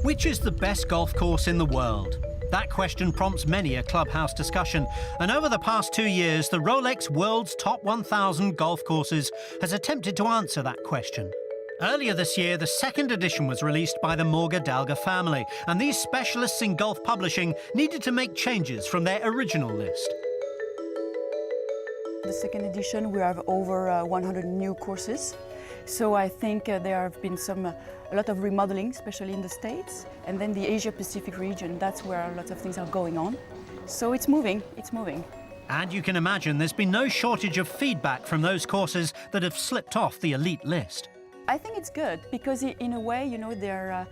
Which is the best golf course in the world? That question prompts many a clubhouse discussion, and over the past 2 years, the Rolex World's Top 1,000 golf courses has attempted to answer that question. Earlier this year, the second edition was released by the Morgadalga family, and these specialists in golf publishing needed to make changes from their original list. The second edition, we have over 100 new courses. So I think there have been a lot of remodeling, especially in the States. And then the Asia-Pacific region, that's where a lot of things are going on. So it's moving, it's moving. And you can imagine there's been no shortage of feedback from those courses that have slipped off the elite list. I think it's good because in a way, you know, they're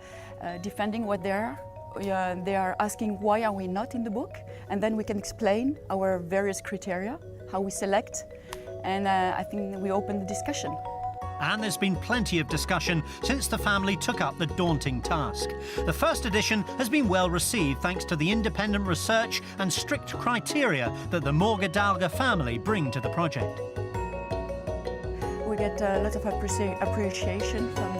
defending what they are. They are asking why are we not in the book, and then we can explain our various criteria, how we select, and I think we open the discussion. And there's been plenty of discussion since the family took up the daunting task. The first edition has been well received thanks to the independent research and strict criteria that the Morgadalga family bring to the project. We get a lot of appreciation from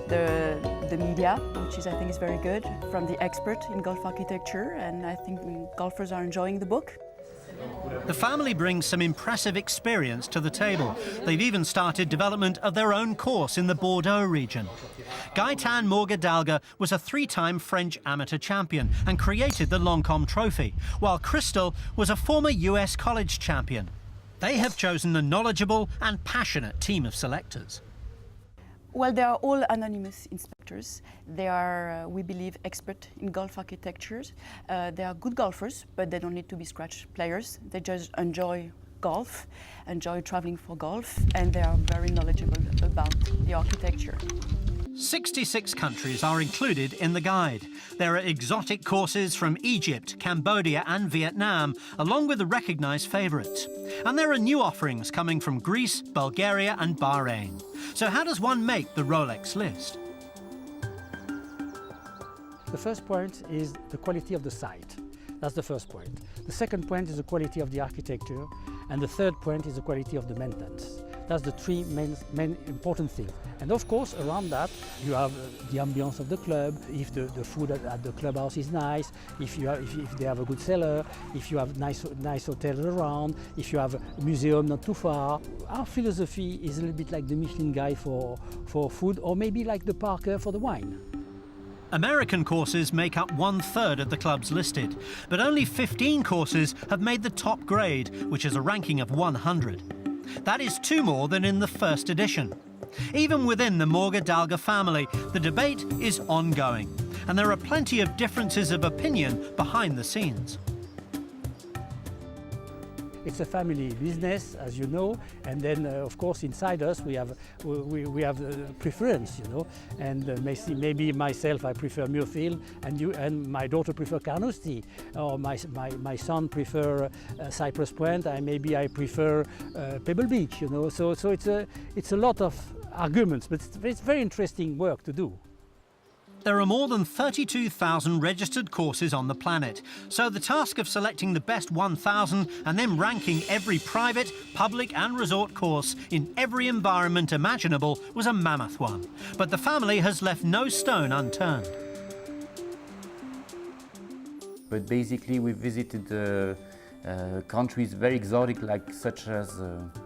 the media, which I think is very good, from the expert in golf architecture, and I think golfers are enjoying the book. The family brings some impressive experience to the table. They've even started development of their own course in the Bordeaux region. Gaëtan Morgadalga was a 3-time French amateur champion and created the Lancôme Trophy, while Crystal was a former US college champion. They have chosen a knowledgeable and passionate team of selectors. Well, they are all anonymous inspectors. They are, we believe, expert in golf architectures. They are good golfers, but they don't need to be scratch players. They just enjoy golf, enjoy traveling for golf, and they are very knowledgeable about the architecture. 66 countries are included in the guide. There are exotic courses from Egypt, Cambodia and Vietnam, along with the recognised favourites. And there are new offerings coming from Greece, Bulgaria and Bahrain. So how does one make the Rolex list? The first point is the quality of the site. That's the first point. The second point is the quality of the architecture. And the third point is the quality of the maintenance. That's the three main important things. And of course, around that, you have the ambience of the club, if the food at the clubhouse is nice, if they have a good cellar, if you have nice hotels around, if you have a museum not too far. Our philosophy is a little bit like the Michelin guide for food, or maybe like the Parker for the wine. American courses make up 1/3 of the clubs listed, but only 15 courses have made the top grade, which is a ranking of 100. That is 2 more than in the first edition. Even within the Morgadalga family, the debate is ongoing, and there are plenty of differences of opinion behind the scenes. It's a family business, as you know, and then of course inside us we have preference, you know, and maybe myself I prefer Muirfield, and my daughter prefer Carnoustie, or my son prefer Cypress Point, and maybe I prefer Pebble Beach, you know. So it's a lot of arguments, but it's very interesting work to do. There are more than 32,000 registered courses on the planet, so the task of selecting the best 1,000 and then ranking every private, public and resort course in every environment imaginable was a mammoth one. But the family has left no stone unturned. But basically we visited countries very exotic, such as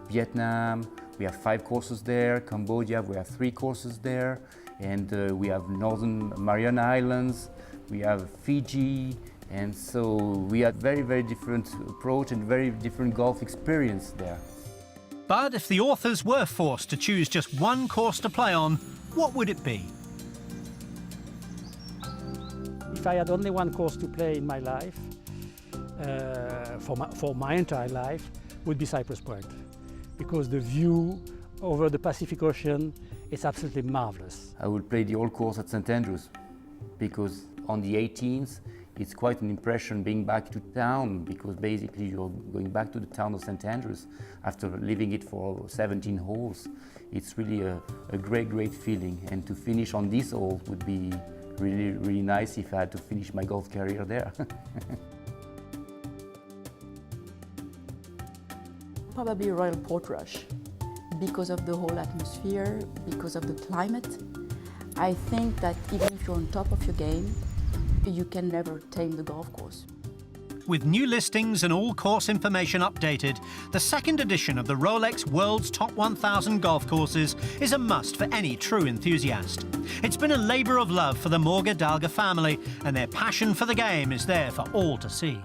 Vietnam. We have 5 courses there. Cambodia, we have 3 courses there. And we have Northern Mariana Islands, we have Fiji, and so we had very different approach and very different golf experience there. But if the authors were forced to choose just one course to play on, what would it be? If I had only one course to play in my life, for my entire life, would be Cypress Point, because the view over the Pacific Ocean is absolutely marvelous. I would play the old course at St. Andrews, because on the 18th, it's quite an impression being back to town, because basically you're going back to the town of St. Andrews after living it for 17 holes. It's really a great feeling, and to finish on this hole would be really nice if I had to finish my golf career there. Probably Royal Portrush, because of the whole atmosphere, because of the climate. I think that even if you're on top of your game, you can never tame the golf course. With new listings and all course information updated, the second edition of the Rolex World's Top 1000 Golf Courses is a must for any true enthusiast. It's been a labour of love for the Morga Dalga family, and their passion for the game is there for all to see.